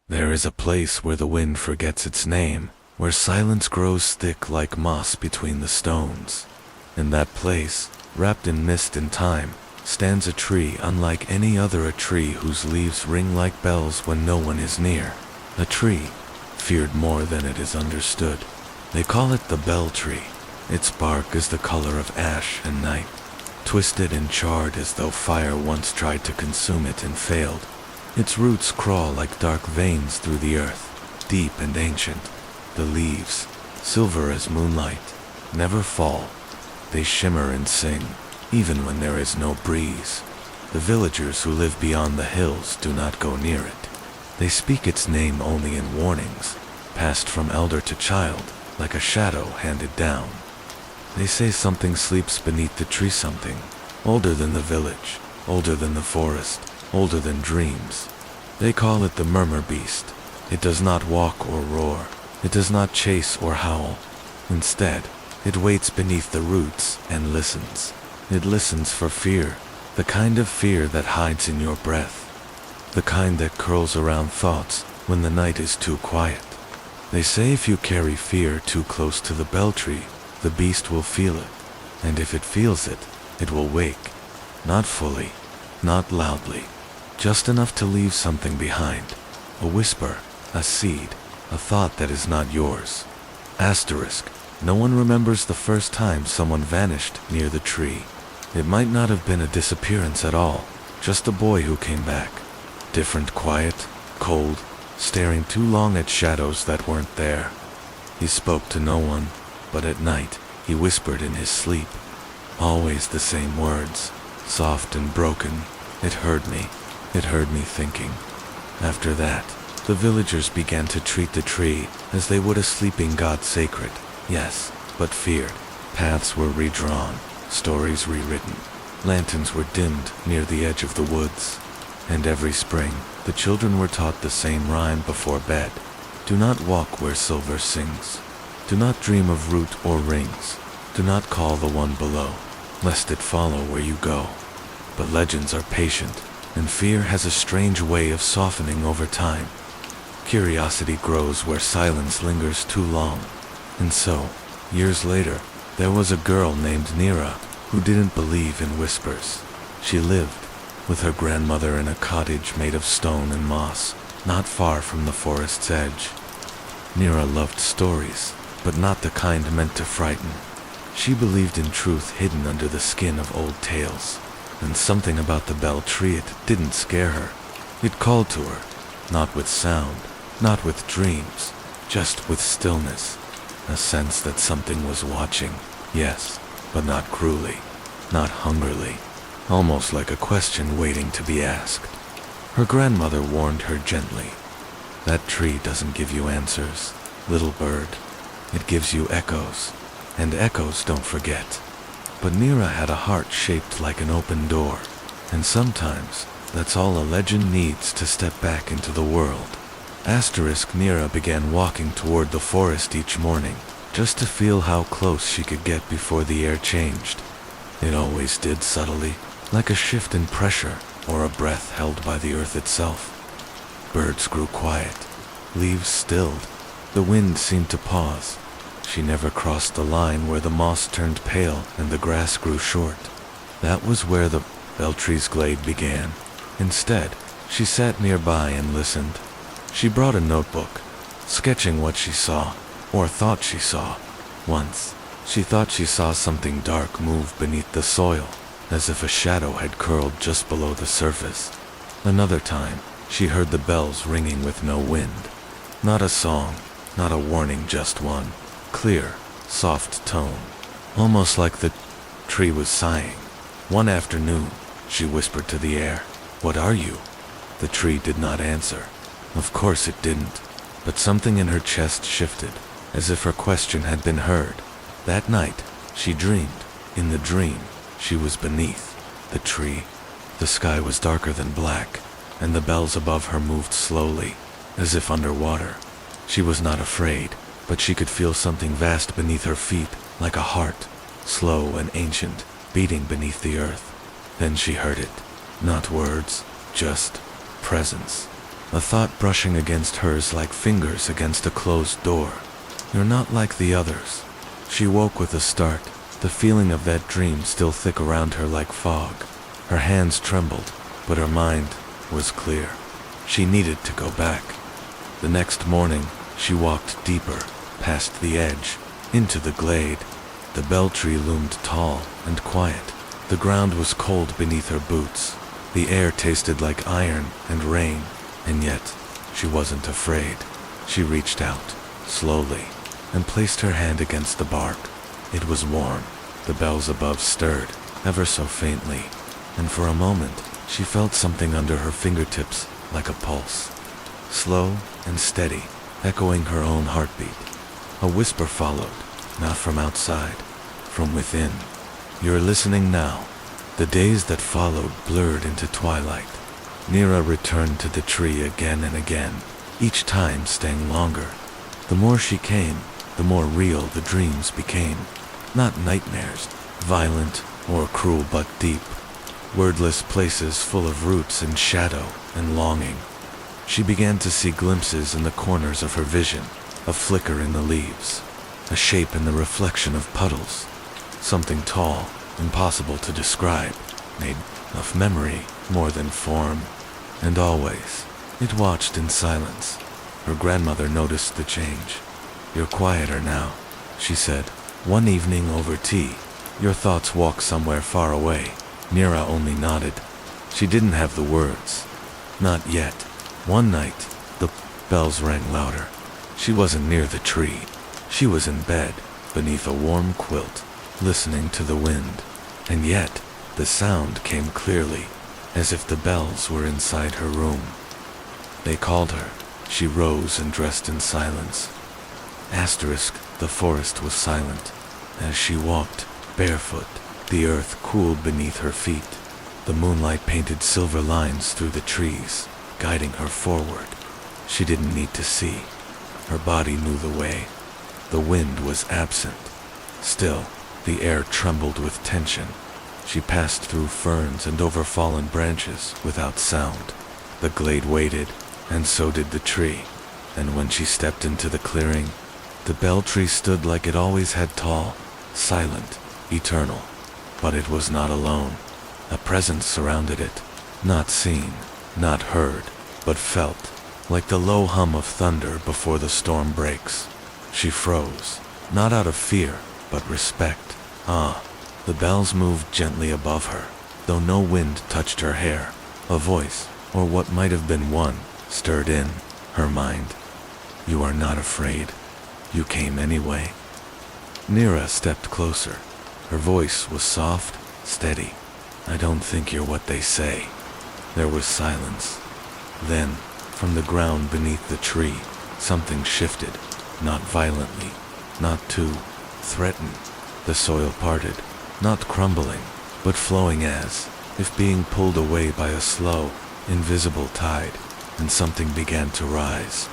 There is a place where the wind forgets its name, where silence grows thick like moss between the stones. In that place, wrapped in mist and time, stands a tree unlike any other, a tree whose leaves ring like bells when no one is near. A tree, feared more than it is understood. They call it the bell tree. Its bark is the color of ash and night, twisted and charred as though fire once tried to consume it and failed. Its roots crawl like dark veins through the earth, deep and ancient. The leaves, silver as moonlight, never fall. They shimmer and sing, even when there is no breeze. The villagers who live beyond the hills do not go near it. They speak its name only in warnings, passed from elder to child, like a shadow handed down. They say something sleeps beneath the tree, something older than the village, older than the forest, older than dreams. They call it the murmur beast. It does not walk or roar. It does not chase or howl. Instead, it waits beneath the roots and listens. It listens for fear, the kind of fear that hides in your breath, the kind that curls around thoughts when the night is too quiet. They say if you carry fear too close to the bell tree, the beast will feel it, and if it feels it, it will wake. Not fully, not loudly, just enough to leave something behind. A whisper, a seed, a thought that is not yours. Asterisk. No one remembers the first time someone vanished near the tree. It might not have been a disappearance at all, just a boy who came back. Different, quiet, cold, staring too long at shadows that weren't there. He spoke to no one, but at night, he whispered in his sleep. Always the same words, soft and broken. It heard me thinking. After that, the villagers began to treat the tree as they would a sleeping god, sacred, yes, but feared. Paths were redrawn, stories rewritten. Lanterns were dimmed near the edge of the woods. And every spring, the children were taught the same rhyme before bed. Do not walk where silver sings. Do not dream of root or rings. Do not call the one below, lest it follow where you go. But legends are patient, and fear has a strange way of softening over time. Curiosity grows where silence lingers too long. And so, years later, there was a girl named Nira who didn't believe in whispers. She lived with her grandmother in a cottage made of stone and moss, not far from the forest's edge. Nira loved stories, but not the kind meant to frighten. She believed in truth hidden under the skin of old tales. And something about the bell tree, it didn't scare her. It called to her, not with sound, not with dreams, just with stillness. A sense that something was watching, yes, but not cruelly, not hungrily, almost like a question waiting to be asked. Her grandmother warned her gently. That tree doesn't give you answers, little bird. It gives you echoes, and echoes don't forget. But Nira had a heart shaped like an open door, and sometimes that's all a legend needs to step back into the world. Asterisk. Nira began walking toward the forest each morning, just to feel how close she could get before the air changed. It always did, subtly, like a shift in pressure or a breath held by the earth itself. Birds grew quiet, leaves stilled, the wind seemed to pause. She never crossed the line where the moss turned pale and the grass grew short. That was where the bell tree's glade began. Instead, she sat nearby and listened. She brought a notebook, sketching what she saw, or thought she saw. Once, she thought she saw something dark move beneath the soil, as if a shadow had curled just below the surface. Another time, she heard the bells ringing with no wind. Not a song, not a warning, just one clear, soft tone, almost like the tree was sighing. One afternoon, she whispered to the air, "What are you?" The tree did not answer. Of course it didn't, but something in her chest shifted, as if her question had been heard. That night, she dreamed. In the dream, she was beneath the tree. The sky was darker than black, and the bells above her moved slowly, as if underwater. She was not afraid, but she could feel something vast beneath her feet, like a heart, slow and ancient, beating beneath the earth. Then she heard it. Not words, just presence. a thought brushing against hers like fingers against a closed door. You're not like the others. She woke with a start, the feeling of that dream still thick around her like fog. Her hands trembled, but her mind was clear. She needed to go back. The next morning, she walked deeper, past the edge, into the glade. The bell tree loomed tall and quiet. The ground was cold beneath her boots. The air tasted like iron and rain, and yet she wasn't afraid. She reached out, slowly, and placed her hand against the bark. It was warm. The bells above stirred, ever so faintly, and for a moment she felt something under her fingertips like a pulse. Slow and steady, echoing her own heartbeat. A whisper followed, not from outside, from within. You're listening now. The days that followed blurred into twilight. Nira returned to the tree again and again, each time staying longer. The more she came, the more real the dreams became. Not nightmares, violent or cruel but deep. Wordless places full of roots and shadow and longing. She began to see glimpses in the corners of her vision, a flicker in the leaves, a shape in the reflection of puddles. Something tall, impossible to describe, made of memory more than form. And always, it watched in silence. Her grandmother noticed the change. You're quieter now, she said. One evening over tea, your thoughts walk somewhere far away. Nira only nodded. She didn't have the words. Not yet. One night, the bells rang louder. She wasn't near the tree. She was in bed, beneath a warm quilt, listening to the wind. And yet, the sound came clearly, as if the bells were inside her room. They called her. She rose and dressed in silence. The forest was silent. As she walked, barefoot, the earth cooled beneath her feet. The moonlight painted silver lines through the trees, guiding her forward. She didn't need to see. Her body knew the way. The wind was absent. Still, the air trembled with tension. She passed through ferns and over fallen branches without sound. The glade waited, and so did the tree. And when she stepped into the clearing, the bell tree stood like it always had, tall, silent, eternal. But it was not alone. A presence surrounded it, not seen, not heard, but felt, like the low hum of thunder before the storm breaks. She froze, not out of fear, but respect. The bells moved gently above her, though no wind touched her hair. A voice, or what might have been one, stirred in her mind. You are not afraid. You came anyway. Nira stepped closer. Her voice was soft, steady. I don't think you're what they say. There was silence. Then, from the ground beneath the tree, something shifted, not violently, not too threatened. The soil parted, not crumbling, but flowing as if being pulled away by a slow, invisible tide, and something began to rise.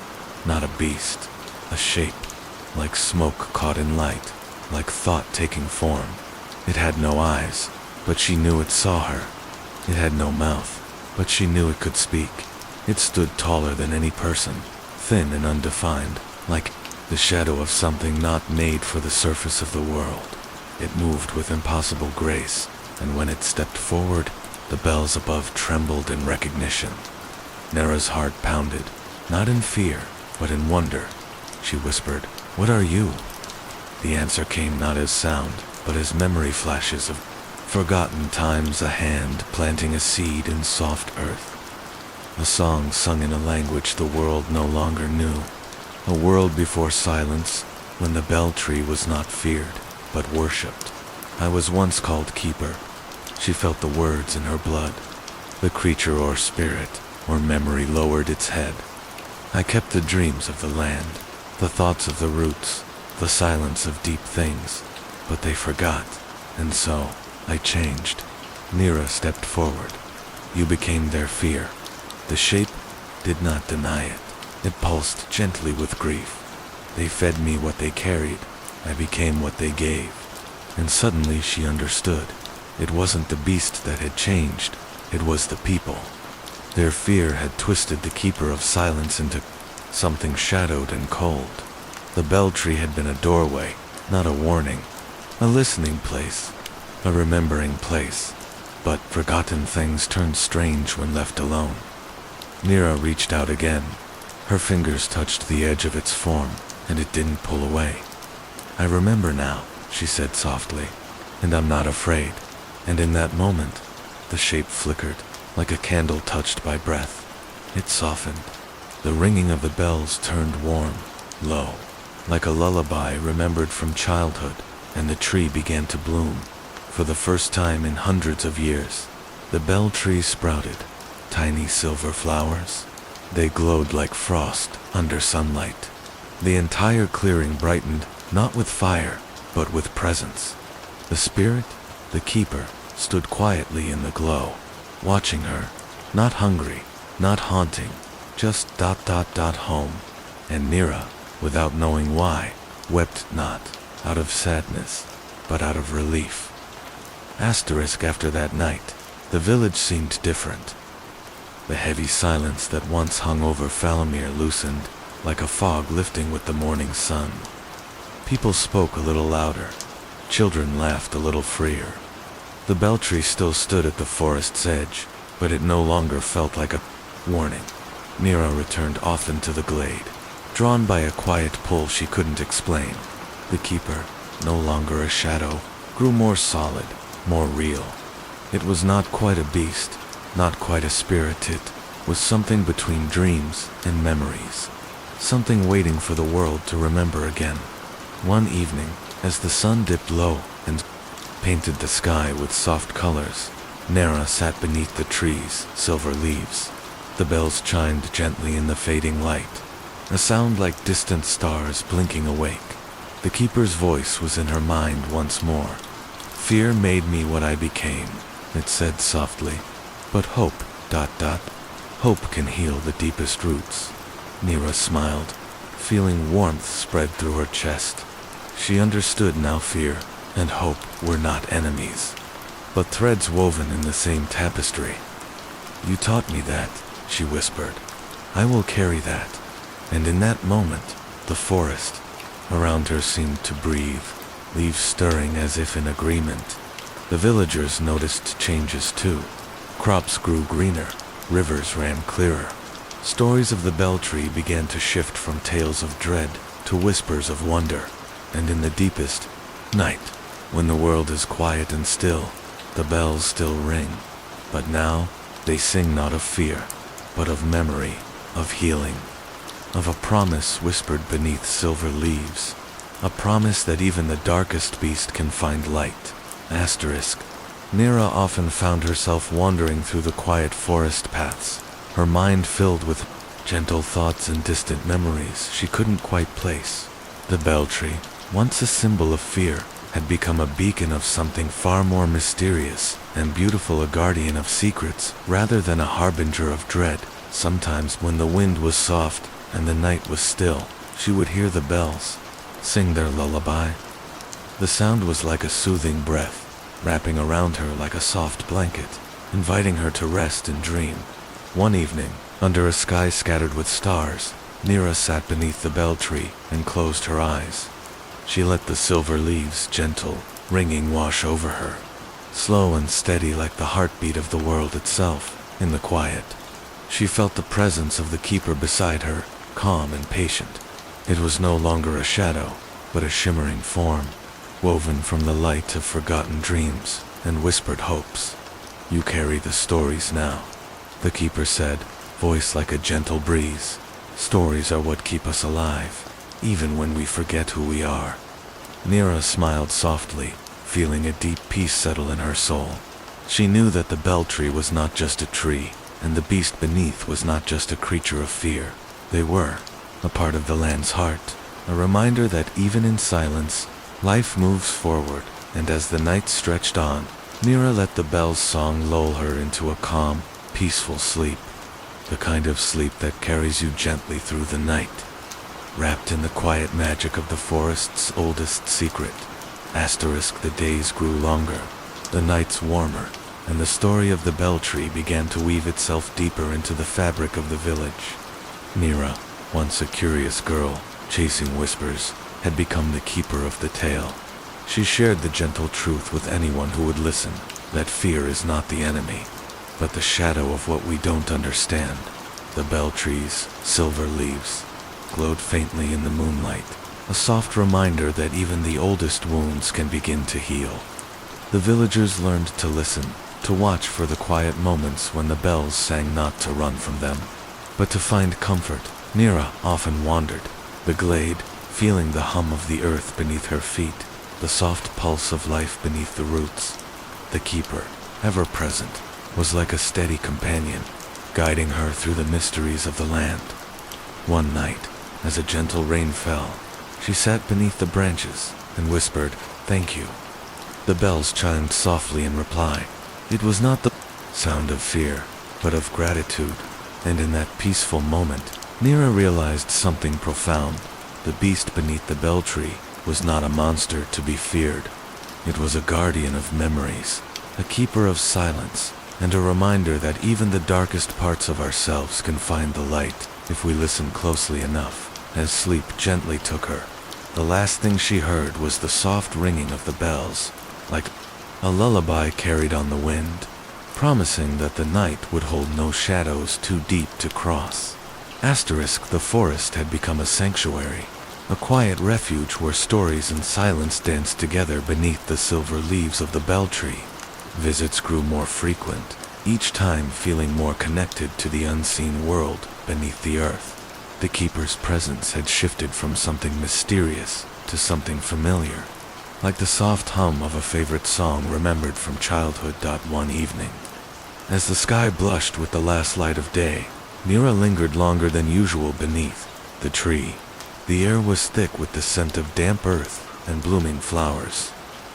Not a beast, a shape, like smoke caught in light, like thought taking form. It had no eyes, but she knew it saw her. It had no mouth, but she knew it could speak. It stood taller than any person, thin and undefined, like the shadow of something not made for the surface of the world. It moved with impossible grace, and when it stepped forward, the bells above trembled in recognition. Nira's heart pounded, not in fear, but in wonder. She whispered, "What are you?" The answer came not as sound, but as memory flashes of forgotten times, a hand planting a seed in soft earth. A song sung in a language the world no longer knew. A world before silence, when the bell tree was not feared, but worshipped. I was once called Keeper. She felt the words in her blood. The creature or spirit, or memory lowered its head. I kept the dreams of the land, the thoughts of the roots, the silence of deep things, but they forgot, and so I changed. Nira stepped forward. You became their fear. The shape did not deny it. It pulsed gently with grief. They fed me what they carried. I became what they gave. And suddenly she understood. It wasn't the beast that had changed. It was the people. Their fear had twisted the Keeper of Silence into something shadowed and cold. The bell tree had been a doorway, not a warning, a listening place, a remembering place. But forgotten things turned strange when left alone. Nira reached out again. Her fingers touched the edge of its form, and it didn't pull away. "I remember now," she said softly, "and I'm not afraid." And in that moment, the shape flickered, like a candle touched by breath. It softened. The ringing of the bells turned warm, low, like a lullaby remembered from childhood, and the tree began to bloom. For the first time in hundreds of years, the bell tree sprouted, tiny silver flowers. They glowed like frost under sunlight. The entire clearing brightened, not with fire, but with presence. The spirit, the Keeper, stood quietly in the glow, watching her, not hungry, not haunting, just home. And Nira, without knowing why, wept not out of sadness, but out of relief. After that night, the village seemed different. The heavy silence that once hung over Falamir loosened, like a fog lifting with the morning sun. People spoke a little louder. Children laughed a little freer. The bell tree still stood at the forest's edge, but it no longer felt like a warning. Nira returned often to the glade, drawn by a quiet pull she couldn't explain. The Keeper, no longer a shadow, grew more solid, more real. It was not quite a beast, not quite a spirit. It was something between dreams and memories, something waiting for the world to remember again. One evening, as the sun dipped low and painted the sky with soft colors, Nira sat beneath the tree's silver leaves. The bells chimed gently in the fading light, a sound like distant stars blinking awake. The Keeper's voice was in her mind once more. "Fear made me what I became," it said softly. "But hope, hope can heal the deepest roots." Nira smiled, feeling warmth spread through her chest. She understood now fear and hope were not enemies, but threads woven in the same tapestry. "You taught me that," she whispered. "I will carry that." And in that moment, the forest around her seemed to breathe, leaves stirring as if in agreement. The villagers noticed changes too. Crops grew greener, rivers ran clearer. Stories of the bell tree began to shift from tales of dread to whispers of wonder. And in the deepest night, when the world is quiet and still, the bells still ring. But now, they sing not of fear, but of memory, of healing, of a promise whispered beneath silver leaves. A promise that even the darkest beast can find light. Nira often found herself wandering through the quiet forest paths, her mind filled with gentle thoughts and distant memories she couldn't quite place. The bell tree, once a symbol of fear, had become a beacon of something far more mysterious and beautiful, a guardian of secrets rather than a harbinger of dread. Sometimes when the wind was soft and the night was still, she would hear the bells sing their lullaby. The sound was like a soothing breath, wrapping around her like a soft blanket, inviting her to rest and dream. One evening, under a sky scattered with stars, Nira sat beneath the bell tree and closed her eyes. She let the silver leaves, gentle, ringing, wash over her, slow and steady like the heartbeat of the world itself. In the quiet, she felt the presence of the Keeper beside her, calm and patient. It was no longer a shadow, but a shimmering form, woven from the light of forgotten dreams and whispered hopes. "You carry the stories now," the Keeper said, voice like a gentle breeze. "Stories are what keep us alive, even when we forget who we are." Nira smiled softly, feeling a deep peace settle in her soul. She knew that the bell tree was not just a tree, and the beast beneath was not just a creature of fear. They were a part of the land's heart, a reminder that even in silence, life moves forward. And as the night stretched on, Nira let the bell's song lull her into a calm, peaceful sleep, the kind of sleep that carries you gently through the night, wrapped in the quiet magic of the forest's oldest secret. The days grew longer, the nights warmer, and the story of the bell tree began to weave itself deeper into the fabric of the village. Nira, once a curious girl, chasing whispers, had become the keeper of the tale. She shared the gentle truth with anyone who would listen, that fear is not the enemy, but the shadow of what we don't understand. The bell tree's silver leaves glowed faintly in the moonlight, a soft reminder that even the oldest wounds can begin to heal. The villagers learned to listen, to watch for the quiet moments when the bells sang not to run from them, but to find comfort. Nira often wandered the glade, feeling the hum of the earth beneath her feet, the soft pulse of life beneath the roots. The keeper, ever present, was like a steady companion, guiding her through the mysteries of the land. One night, as a gentle rain fell, she sat beneath the branches and whispered, "Thank you." The bells chimed softly in reply. It was not the sound of fear, but of gratitude, and in that peaceful moment, Nira realized something profound. The beast beneath the bell tree was not a monster to be feared. It was a guardian of memories, a keeper of silence, and a reminder that even the darkest parts of ourselves can find the light if we listen closely enough. As sleep gently took her, the last thing she heard was the soft ringing of the bells, like a lullaby carried on the wind, promising that the night would hold no shadows too deep to cross. The forest had become a sanctuary, a quiet refuge where stories and silence danced together beneath the silver leaves of the bell tree. Visits grew more frequent, each time feeling more connected to the unseen world beneath the earth. The keeper's presence had shifted from something mysterious to something familiar, like the soft hum of a favorite song remembered from childhood. One evening, as the sky blushed with the last light of day, Nira lingered longer than usual beneath the tree. The air was thick with the scent of damp earth and blooming flowers.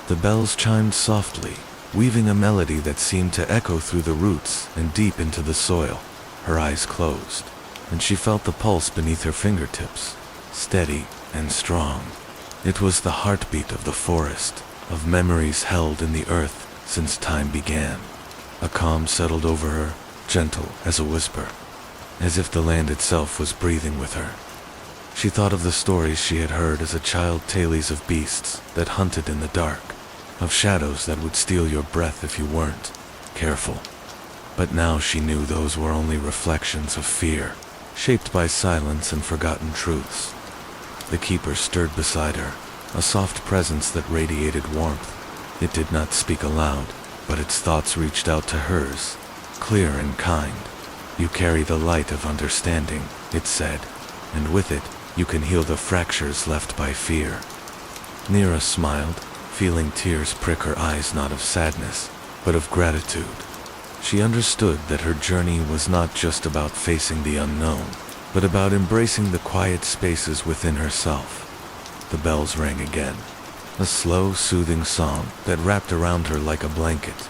The bells chimed softly, weaving a melody that seemed to echo through the roots and deep into the soil. Her eyes closed, and she felt the pulse beneath her fingertips, steady and strong. It was the heartbeat of the forest, of memories held in the earth since time began. A calm settled over her, gentle as a whisper, as if the land itself was breathing with her. She thought of the stories she had heard as a child, tales of beasts that hunted in the dark, of shadows that would steal your breath if you weren't careful. But now she knew those were only reflections of fear, shaped by silence and forgotten truths. The keeper stirred beside her, a soft presence that radiated warmth. It did not speak aloud, but its thoughts reached out to hers, clear and kind. "You carry the light of understanding," it said, "and with it, you can heal the fractures left by fear." Nira smiled, feeling tears prick her eyes, not of sadness, but of gratitude. She understood that her journey was not just about facing the unknown, but about embracing the quiet spaces within herself. The bells rang again, a slow, soothing song that wrapped around her like a blanket.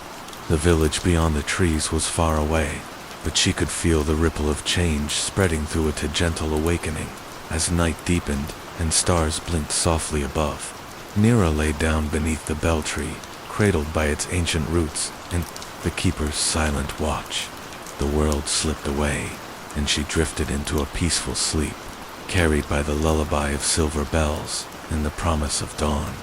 The village beyond the trees was far away, but she could feel the ripple of change spreading through it, a gentle awakening. As night deepened and stars blinked softly above, Nira lay down beneath the bell tree, cradled by its ancient roots and the keeper's silent watch. The world slipped away, and she drifted into a peaceful sleep, carried by the lullaby of silver bells and the promise of dawn.